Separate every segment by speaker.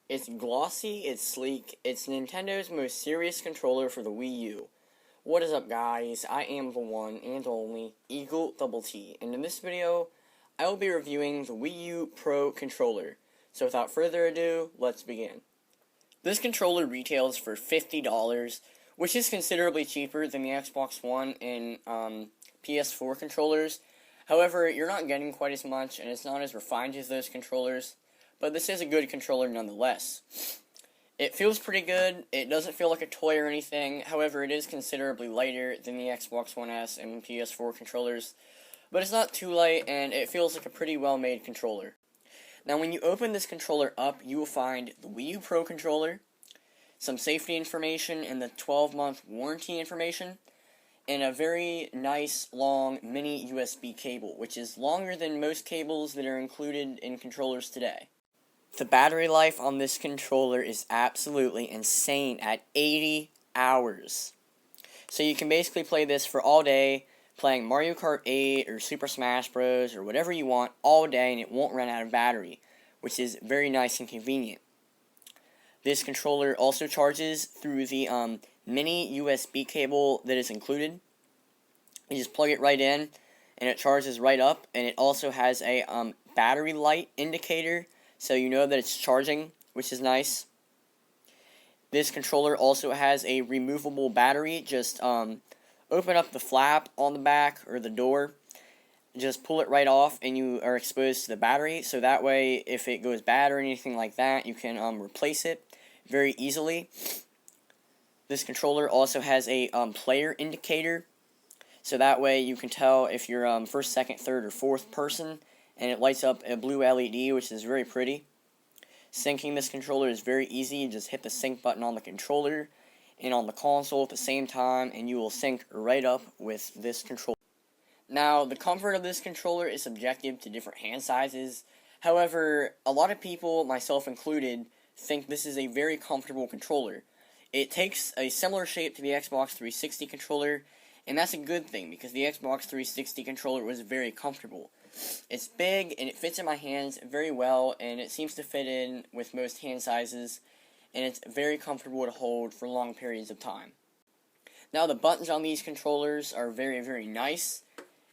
Speaker 1: It's glossy, it's sleek, it's Nintendo's most serious controller for the Wii U. What is up, guys? I am the one and only Eagle Double T, and in this video, I will be reviewing the Wii U Pro controller. So without further ado, let's begin. This controller retails for $50, which is considerably cheaper than the Xbox One and PS4 controllers. However, you're not getting quite as much, and it's not as refined as those controllers. But this is a good controller nonetheless. It feels pretty good. It doesn't feel like a toy or anything. However, it is considerably lighter than the Xbox One S and PS4 controllers. But it's not too light, and it feels like a pretty well-made controller. Now, when you open this controller up, you will find the Wii U Pro controller, some safety information, and the 12-month warranty information, and a very nice, long, mini USB cable, which is longer than most cables that are included in controllers today. The battery life on this controller is absolutely insane at 80 hours. So you can basically play this for all day, playing Mario Kart 8 or Super Smash Bros. Or whatever you want all day, and it won't run out of battery, which is very nice and convenient. This controller also charges through the mini USB cable that is included. You just plug it right in, and it charges right up, and it also has a battery light indicator, so you know that it's charging, which is nice. This controller also has a removable battery. Just open up the flap on the back or the door, just pull it right off, and you are exposed to the battery, so that way if it goes bad or anything like that, you can replace it very easily. This controller also has a player indicator, so that way you can tell if you're first, second, third, or fourth person, and it lights up a blue LED, which is very pretty. Syncing this controller is very easy. You just hit the sync button on the controller and on the console at the same time, and you will sync right up with this controller. Now, the comfort of this controller is subjective to different hand sizes. However, a lot of people, myself included, think this is a very comfortable controller. It takes a similar shape to the Xbox 360 controller, and that's a good thing, because the Xbox 360 controller was very comfortable. It's big, and it fits in my hands very well, and it seems to fit in with most hand sizes, and it's very comfortable to hold for long periods of time. Now, the buttons on these controllers are very, very nice.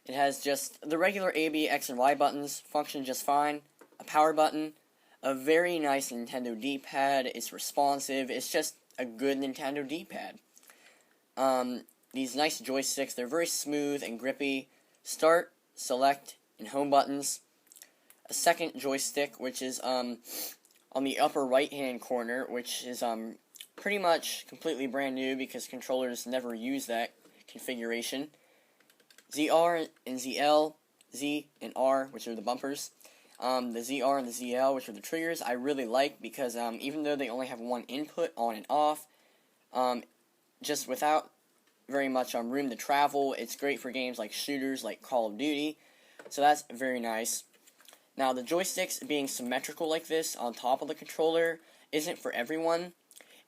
Speaker 1: It has just the regular A, B, X, and Y buttons, function just fine, a power button, a very nice Nintendo D-pad. It's responsive. It's just a good Nintendo D-pad. These nice joysticks, they're very smooth and grippy. Start, select, and home buttons. A second joystick, which is on the upper right-hand corner, which is pretty much completely brand new because controllers never use that configuration. ZR and ZL, Z and R, which are the bumpers. The ZR and the ZL, which are the triggers, I really like because even though they only have one input, on and off, just without very much room to travel, it's great for games like shooters like Call of Duty, so that's very nice. Now, the joysticks being symmetrical like this on top of the controller isn't for everyone.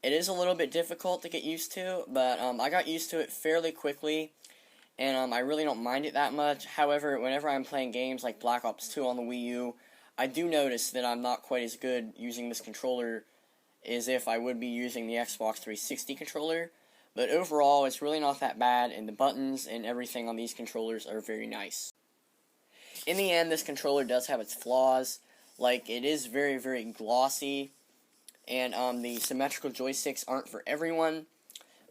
Speaker 1: It is a little bit difficult to get used to, but I got used to it fairly quickly, and I really don't mind it that much. However, whenever I'm playing games like Black Ops 2 on the Wii U, I do notice that I'm not quite as good using this controller as if I would be using the Xbox 360 controller. But overall, it's really not that bad, and the buttons and everything on these controllers are very nice. In the end, this controller does have its flaws. Like, it is very, very glossy, and the symmetrical joysticks aren't for everyone.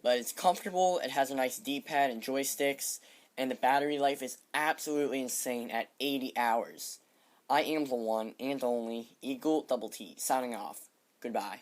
Speaker 1: But it's comfortable, it has a nice D-pad and joysticks, and the battery life is absolutely insane at 80 hours. I am the one and only Eagle Double T, signing off. Goodbye.